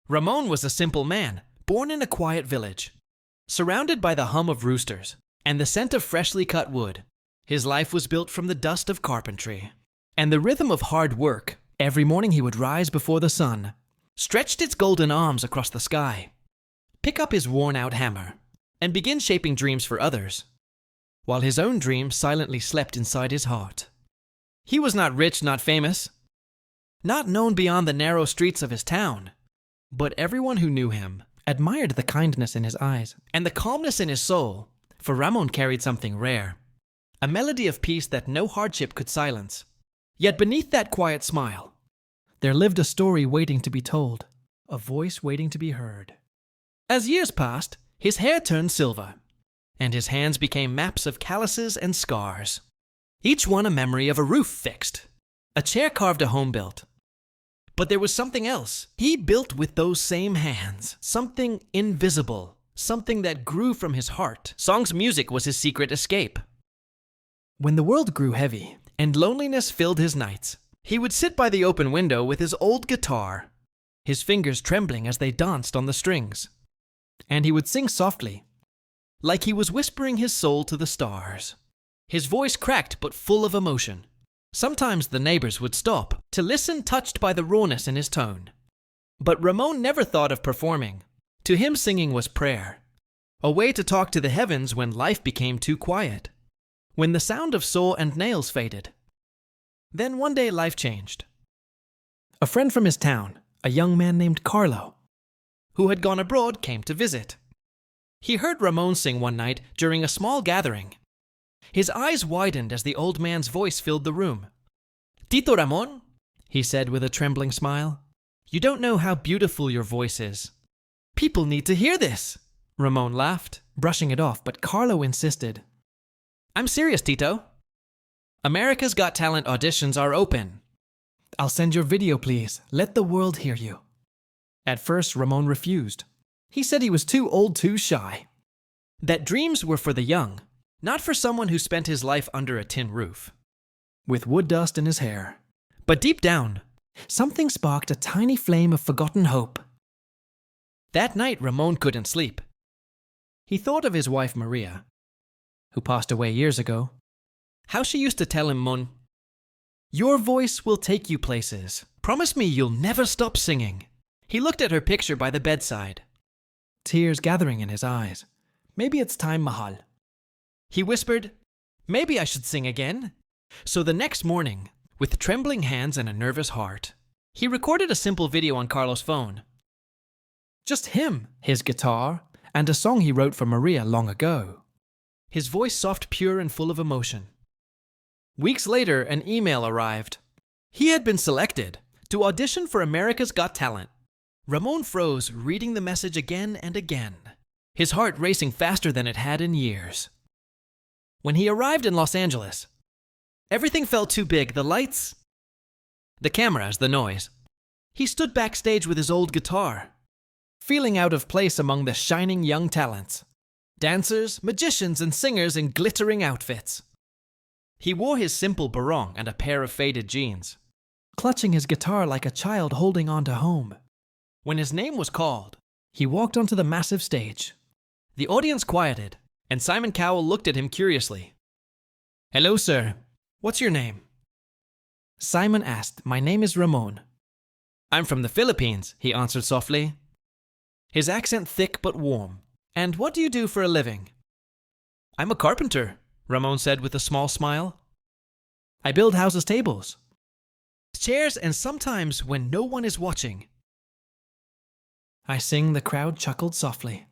Ramon was a simple man, born in a quiet village. Surrounded by the hum of roosters and the scent of freshly cut wood, his life was built from the dust of carpentry and the rhythm of hard work. Every morning he would rise before the sun, stretched its golden arms across the sky, pick up his worn-out hammer, and begin shaping dreams for others, while his own dreams silently slept inside his heart. He was not rich, not famous, not known beyond the narrow streets of his town, but everyone who knew him admired the kindness in his eyes and the calmness in his soul, for Ramon carried something rare, a melody of peace that no hardship could silence. Yet beneath that quiet smile, there lived a story waiting to be told, a voice waiting to be heard. As years passed, his hair turned silver, and his hands became maps of calluses and scars, each one a memory of a roof fixed, a chair carved, a home built. But there was something else he built with those same hands, something invisible, something that grew from his heart. Song's music was his secret escape. When the world grew heavy and loneliness filled his nights, he would sit by the open window with his old guitar, his fingers trembling as they danced on the strings. And he would sing softly, like he was whispering his soul to the stars. His voice cracked but full of emotion. Sometimes the neighbors would stop to listen, touched by the rawness in his tone. But Ramon never thought of performing. To him, singing was prayer, a way to talk to the heavens when life became too quiet, when the sound of saw and nails faded. Then one day life changed. A friend from his town, a young man named Carlo, who had gone abroad, came to visit. He heard Ramon sing one night during a small gathering. His eyes widened as the old man's voice filled the room. "Tito Ramon," he said with a trembling smile, "you don't know how beautiful your voice is. People need to hear this." Ramon laughed, brushing it off, but Carlo insisted. "I'm serious, Tito. America's Got Talent auditions are open. I'll send your video, please. Let the world hear you." At first, Ramon refused. He said he was too old, too shy. That dreams were for the young, not for someone who spent his life under a tin roof, with wood dust in his hair. But deep down, something sparked a tiny flame of forgotten hope. That night, Ramon couldn't sleep. He thought of his wife Maria, who passed away years ago. How she used to tell him, "Mon, your voice will take you places. Promise me you'll never stop singing." He looked at her picture by the bedside, tears gathering in his eyes. "Maybe it's time, Mahal." He whispered, "Maybe I should sing again." So the next morning, with trembling hands and a nervous heart, he recorded a simple video on Carlo's phone. Just him, his guitar, and a song he wrote for Maria long ago. His voice soft, pure, and full of emotion. Weeks later, an email arrived. He had been selected to audition for America's Got Talent. Ramon froze, reading the message again and again, his heart racing faster than it had in years. When he arrived in Los Angeles, everything felt too big, the lights, the cameras, the noise. He stood backstage with his old guitar, feeling out of place among the shining young talents, dancers, magicians, and singers in glittering outfits. He wore his simple barong and a pair of faded jeans, clutching his guitar like a child holding on to home. When his name was called, he walked onto the massive stage. The audience quieted, and Simon Cowell looked at him curiously. "Hello, sir. What's your name?" Simon asked. "My name is Ramon." "I'm from the Philippines," he answered softly, his accent thick but warm. "And what do you do for a living?" "I'm a carpenter," Ramon said with a small smile. "I build houses, tables, chairs, and sometimes when no one is watching, I sing." The crowd chuckled softly.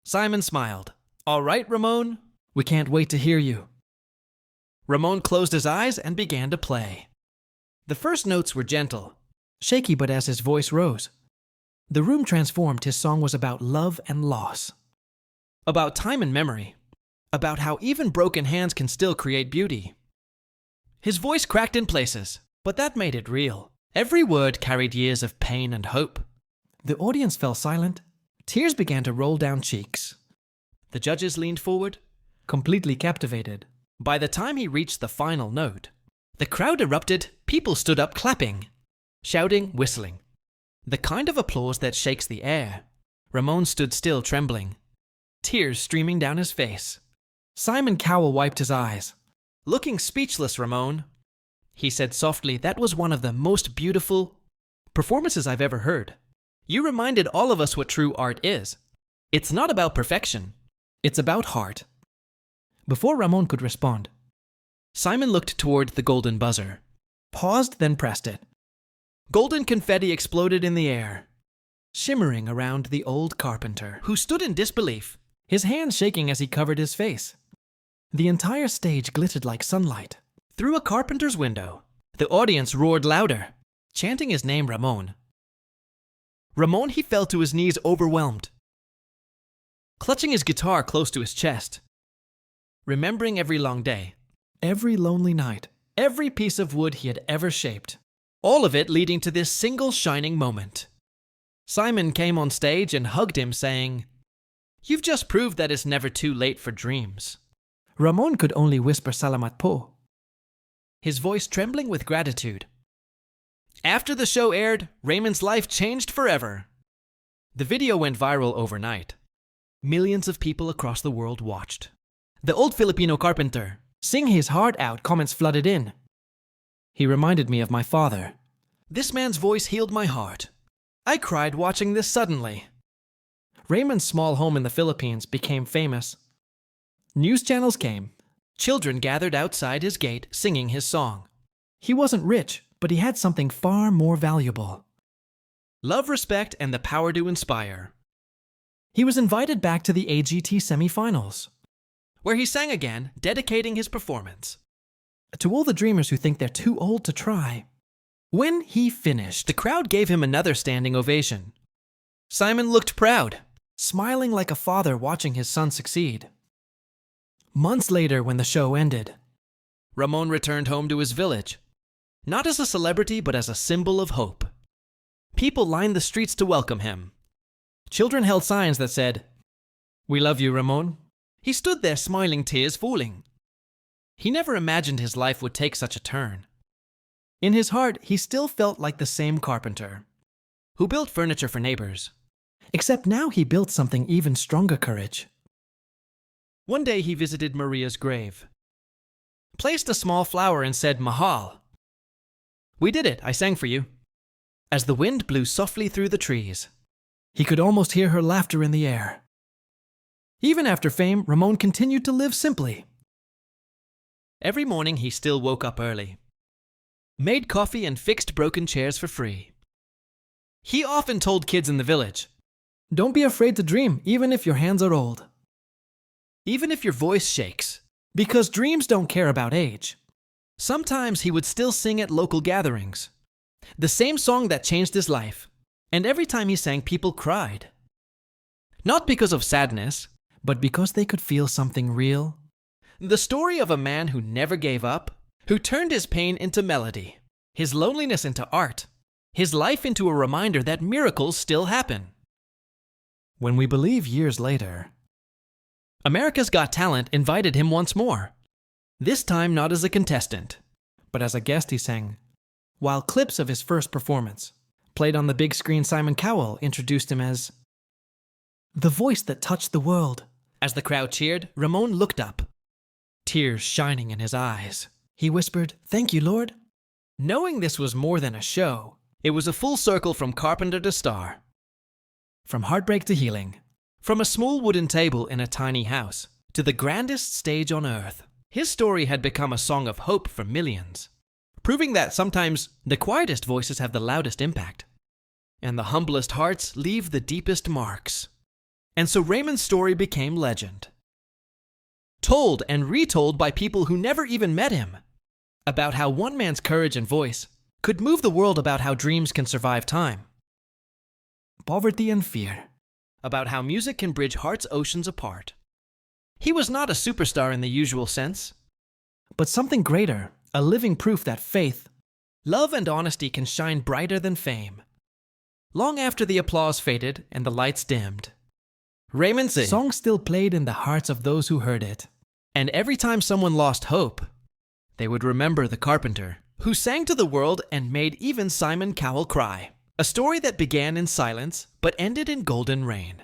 Simon smiled. "All right, Ramon. We can't wait to hear you." Ramon closed his eyes and began to play. The first notes were gentle, shaky, but as his voice rose, the room transformed. His song was about love and loss, about time and memory, about how even broken hands can still create beauty. His voice cracked in places, but that made it real. Every word carried years of pain and hope. The audience fell silent. Tears began to roll down cheeks. The judges leaned forward, completely captivated. By the time he reached the final note, the crowd erupted. People stood up clapping, shouting, whistling. The kind of applause that shakes the air. Ramon stood still, trembling, tears streaming down his face. Simon Cowell wiped his eyes. Looking speechless, Ramon, he said softly, that was one of the most beautiful performances I've ever heard. You reminded all of us what true art is. It's not about perfection. It's about heart. Before Ramon could respond, Simon looked toward the golden buzzer, paused, then pressed it. Golden confetti exploded in the air, shimmering around the old carpenter, who stood in disbelief, his hands shaking as he covered his face. The entire stage glittered like sunlight. Through a carpenter's window, the audience roared louder, chanting his name, Ramon. Ramon, he fell to his knees, overwhelmed, clutching his guitar close to his chest, remembering every long day, every lonely night, every piece of wood he had ever shaped, all of it leading to this single shining moment. Simon came on stage and hugged him, saying, "You've just proved that it's never too late for dreams." Ramon could only whisper "Salamat po," his voice trembling with gratitude. After the show aired, Raymond's life changed forever. The video went viral overnight. Millions of people across the world watched. The old Filipino carpenter, sing his heart out, comments flooded in. He reminded me of my father. This man's voice healed my heart. I cried watching this suddenly. Raymond's small home in the Philippines became famous. News channels came. Children gathered outside his gate singing his song. He wasn't rich, but he had something far more valuable. Love, respect, and the power to inspire. He was invited back to the AGT semifinals, where he sang again, dedicating his performance to all the dreamers who think they're too old to try. When he finished, the crowd gave him another standing ovation. Simon looked proud, smiling like a father watching his son succeed. Months later, when the show ended, Ramon returned home to his village, not as a celebrity, but as a symbol of hope. People lined the streets to welcome him. Children held signs that said, "We love you, Ramon." He stood there smiling, tears falling. He never imagined his life would take such a turn. In his heart, he still felt like the same carpenter who built furniture for neighbors. Except now he built something even stronger courage. One day he visited Maria's grave, placed a small flower and said, "Mahal. We did it, I sang for you." As the wind blew softly through the trees, he could almost hear her laughter in the air. Even after fame, Ramon continued to live simply. Every morning he still woke up early, made coffee and fixed broken chairs for free. He often told kids in the village, "Don't be afraid to dream, even if your hands are old. Even if your voice shakes, because dreams don't care about age." Sometimes he would still sing at local gatherings, the same song that changed his life, and every time he sang, people cried. Not because of sadness, but because they could feel something real. The story of a man who never gave up, who turned his pain into melody, his loneliness into art, his life into a reminder that miracles still happen. When we believe years later, America's Got Talent invited him once more. This time not as a contestant, but as a guest, he sang. While clips of his first performance played on the big screen, Simon Cowell introduced him as the voice that touched the world. As the crowd cheered, Ramon looked up, tears shining in his eyes. He whispered, "Thank you, Lord." Knowing this was more than a show, it was a full circle from carpenter to star. From heartbreak to healing, from a small wooden table in a tiny house to the grandest stage on earth, his story had become a song of hope for millions, proving that sometimes the quietest voices have the loudest impact, and the humblest hearts leave the deepest marks. And so Raymond's story became legend, told and retold by people who never even met him, about how one man's courage and voice could move the world, about how dreams can survive time, poverty and fear, about how music can bridge hearts' oceans apart. He was not a superstar in the usual sense, but something greater, a living proof that faith, love, and honesty can shine brighter than fame. Long after the applause faded and the lights dimmed, Raymond's song still played in the hearts of those who heard it. And every time someone lost hope, they would remember the carpenter who sang to the world and made even Simon Cowell cry. A story that began in silence but ended in golden rain.